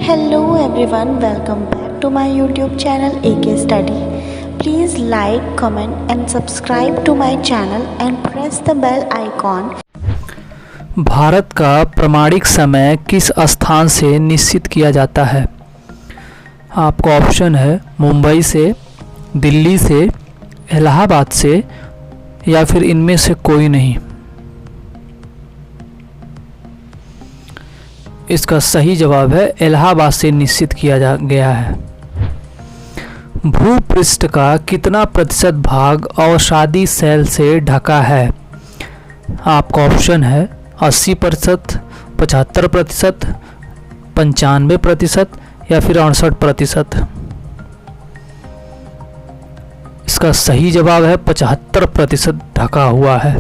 Hello everyone, welcome back to my YouTube channel AK Study. Please like, comment and subscribe to my channel and press the bell icon. Bharat का प्रमाणिक समय किस स्थान से निश्चित किया जाता है? आपको ऑप्शन है मुंबई से, दिल्ली से, इलाहाबाद से या फिर इनमें से कोई नहीं। इसका सही जवाब है इलाहाबाद से निश्चित किया गया है। भूपृष्ठ का कितना प्रतिशत भाग अवसादी शैल से ढका है? आपका ऑप्शन है 80%, 75%, 95% या फिर 68%। इसका सही जवाब है 75% ढका हुआ है।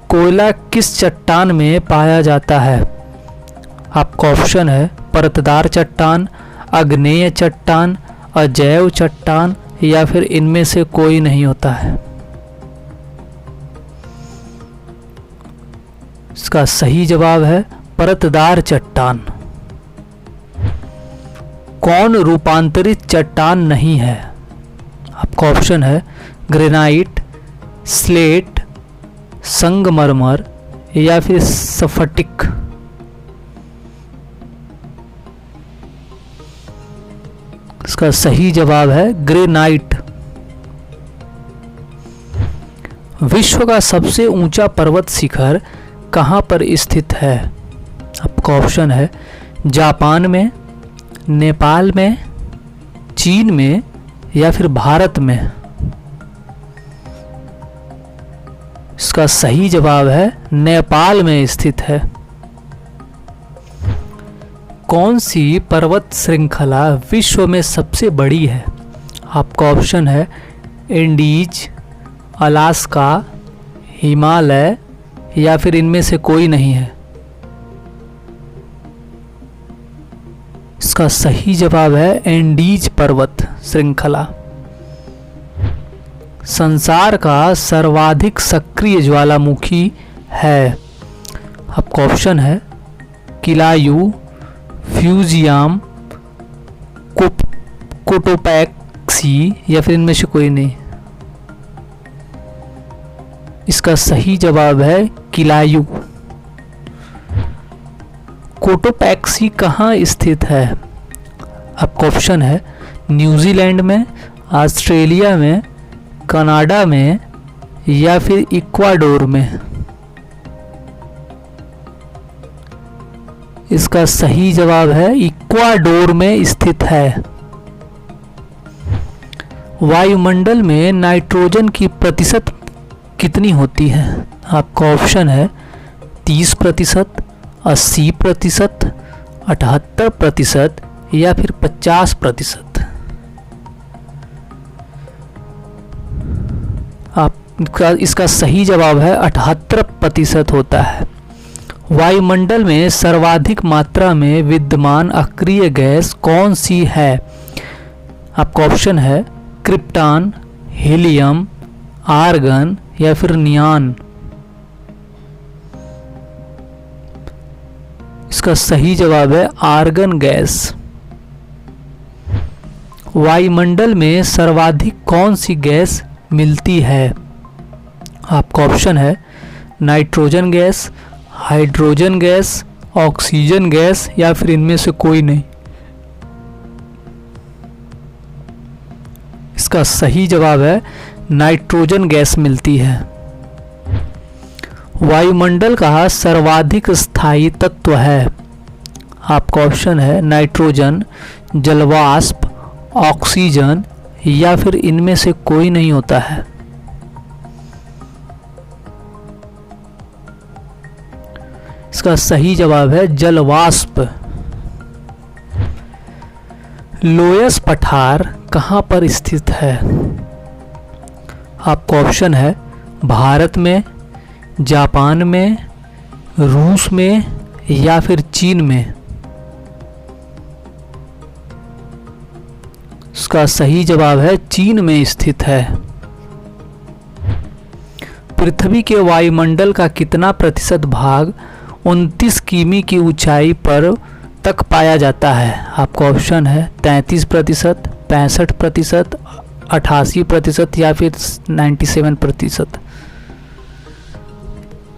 कोयला किस चट्टान में पाया जाता है? आपका ऑप्शन है परतदार चट्टान, आग्नेय चट्टान, अजैव चट्टान या फिर इनमें से कोई नहीं होता है। इसका सही जवाब है परतदार चट्टान। कौन रूपांतरित चट्टान नहीं है? आपका ऑप्शन है ग्रेनाइट, स्लेट, संगमरमर या फिर स्फटिक। इसका सही जवाब है ग्रेनाइट। विश्व का सबसे ऊंचा पर्वत शिखर कहां पर स्थित है? आपका ऑप्शन है जापान में, नेपाल में, चीन में या फिर भारत में। इसका सही जवाब है नेपाल में स्थित है। कौन सी पर्वत श्रृंखला विश्व में सबसे बड़ी है? आपका ऑप्शन है एंडीज, अलास्का, हिमालय या फिर इनमें से कोई नहीं है। इसका सही जवाब है एंडीज पर्वत श्रृंखला। संसार का सर्वाधिक सक्रिय ज्वालामुखी है? आपका ऑप्शन है किलायू, फ्यूजियम, कोटोपैक्सी या फिर इनमें से कोई नहीं। इसका सही जवाब है किलायू। कोटोपैक्सी कहाँ स्थित है? आपका ऑप्शन है न्यूजीलैंड में, ऑस्ट्रेलिया में, कनाडा में या फिर इक्वाडोर में। इसका सही जवाब है इक्वाडोर में स्थित है। वायुमंडल में नाइट्रोजन की प्रतिशत कितनी होती है? आपका ऑप्शन है 30%, 80%, 78% या फिर 50%। इसका सही जवाब है 78% होता है। वायुमंडल में सर्वाधिक मात्रा में विद्यमान अक्रिय गैस कौन सी है? आपका ऑप्शन है क्रिप्टॉन, हीलियम, आर्गन या फिर नियॉन। इसका सही जवाब है आर्गन गैस। वायुमंडल में सर्वाधिक कौन सी गैस मिलती है? आपका ऑप्शन है nitrogen gas, hydrogen gas, oxygen gas या फिर इनमें से कोई नहीं। इसका सही जवाब है नाइट्रोजन गैस मिलती है। वायुमंडल का सर्वाधिक स्थायी तत्व है? आपका ऑप्शन है नाइट्रोजन, जलवाष्प, ऑक्सीजन या फिर इनमें से कोई नहीं होता है। इसका सही जवाब है जलवाष्प। लोयस पठार कहां पर स्थित है? आपका ऑप्शन है भारत में, जापान में, रूस में या फिर चीन में। इसका सही जवाब है चीन में स्थित है। पृथ्वी के वायुमंडल का कितना प्रतिशत भाग 29 किमी की ऊंचाई पर तक पाया जाता है? आपका ऑप्शन है 33%, 65%, 88% या फिर 97%।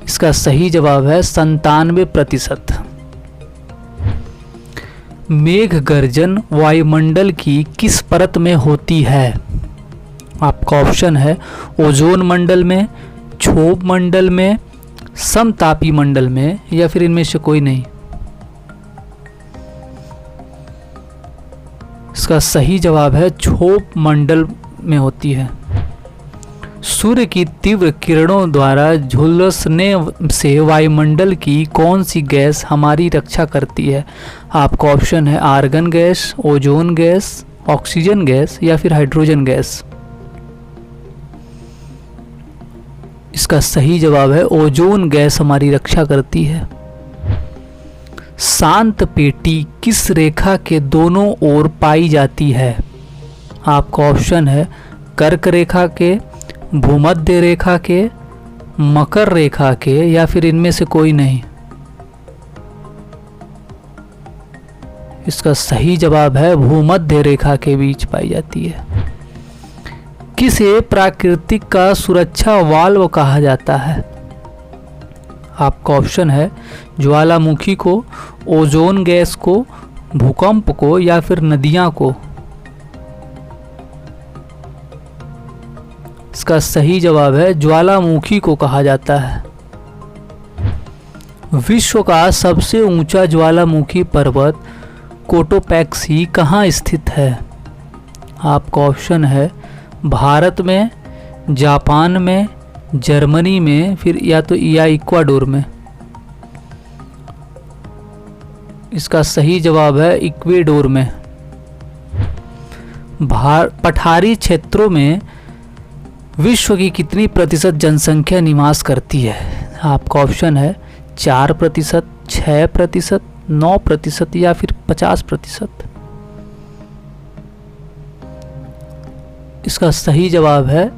इसका सही जवाब है 97%। मेघ गर्जन वायुमंडल की किस परत में होती है? आपका ऑप्शन है ओजोन मंडल में, क्षोभ मंडल में, समतापी मंडल में या फिर इनमें से कोई नहीं। इसका सही जवाब है क्षोभ मंडल में होती है। सूर्य की तीव्र किरणों द्वारा झुलसने से वायुमंडल की कौन सी गैस हमारी रक्षा करती है? आपका ऑप्शन है argon gas, ozone gas, oxygen gas या फिर हाइड्रोजन गैस। इसका सही जवाब है ओजोन गैस हमारी रक्षा करती है। शांत पेटी किस रेखा के दोनों ओर पाई जाती है? आपका ऑप्शन है कर्क रेखा के, भूमध्य रेखा के, मकर रेखा के या फिर इनमें से कोई नहीं। इसका सही जवाब है भूमध्य रेखा के बीच पाई जाती है। किसे प्राकृतिक का सुरक्षा वाल्व कहा जाता है? आपका ऑप्शन है ज्वालामुखी को, ओजोन गैस को, भूकंप को या फिर नदियां को। इसका सही जवाब है ज्वालामुखी को कहा जाता है। विश्व का सबसे ऊंचा ज्वालामुखी पर्वत कोटोपैक्सी कहाँ स्थित है? आपका ऑप्शन है भारत में, जापान में, जर्मनी में फिर या इक्वाडोर में। इसका सही जवाब है इक्वाडोर में। पठारी क्षेत्रों में विश्व की कितनी प्रतिशत जनसंख्या निवास करती है? आपका ऑप्शन है 4%, 6%, 9% या फिर 50%। इसका सही जवाब है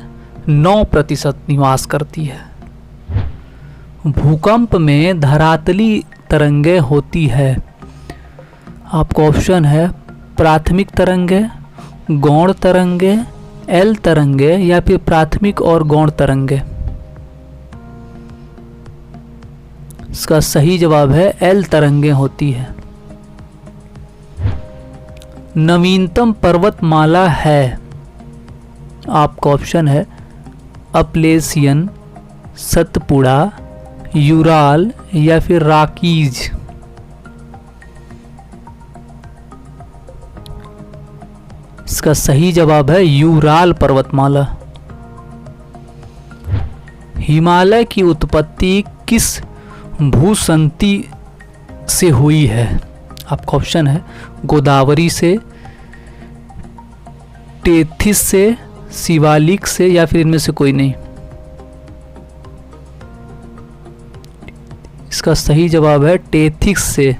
9% निवास करती है। भूकंप में धरातली तरंगें होती है। आपका ऑप्शन है प्राथमिक तरंगे, गौण तरंगे, एल तरंगे या फिर प्राथमिक और गौण तरंगे। इसका सही जवाब है एल तरंगे होती है। नवीनतम पर्वतमाला है। आपका ऑप्शन है अपलेशियन, सतपुड़ा, यूराल या फिर रॉकीज। इसका सही जवाब है यूराल पर्वतमाला। हिमालय की उत्पत्ति किस भूसंधि से हुई है? आपका ऑप्शन है गोदावरी से, टेथिस से, शिवालिक से या फिर इनमें से कोई नहीं। इसका सही जवाब है टेथिस से।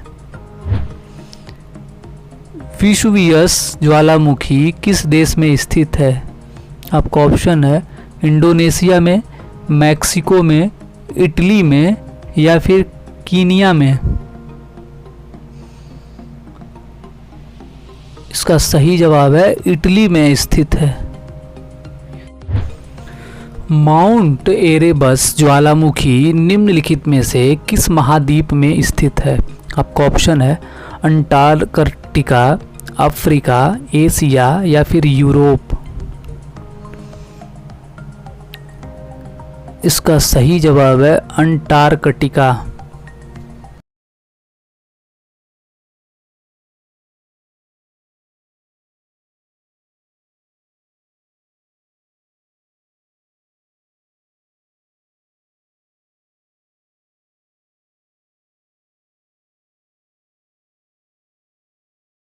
वेसुवियस ज्वालामुखी किस देश में स्थित है? आपका ऑप्शन है इंडोनेशिया में, मैक्सिको में, इटली में या फिर कीनिया में। इसका सही जवाब है इटली में स्थित है। माउंट एरेबस ज्वालामुखी निम्नलिखित में से किस महाद्वीप में स्थित है? आपका ऑप्शन है अंटार्कटिका, अफ्रीका, एशिया या फिर यूरोप। इसका सही जवाब है अंटार्कटिका।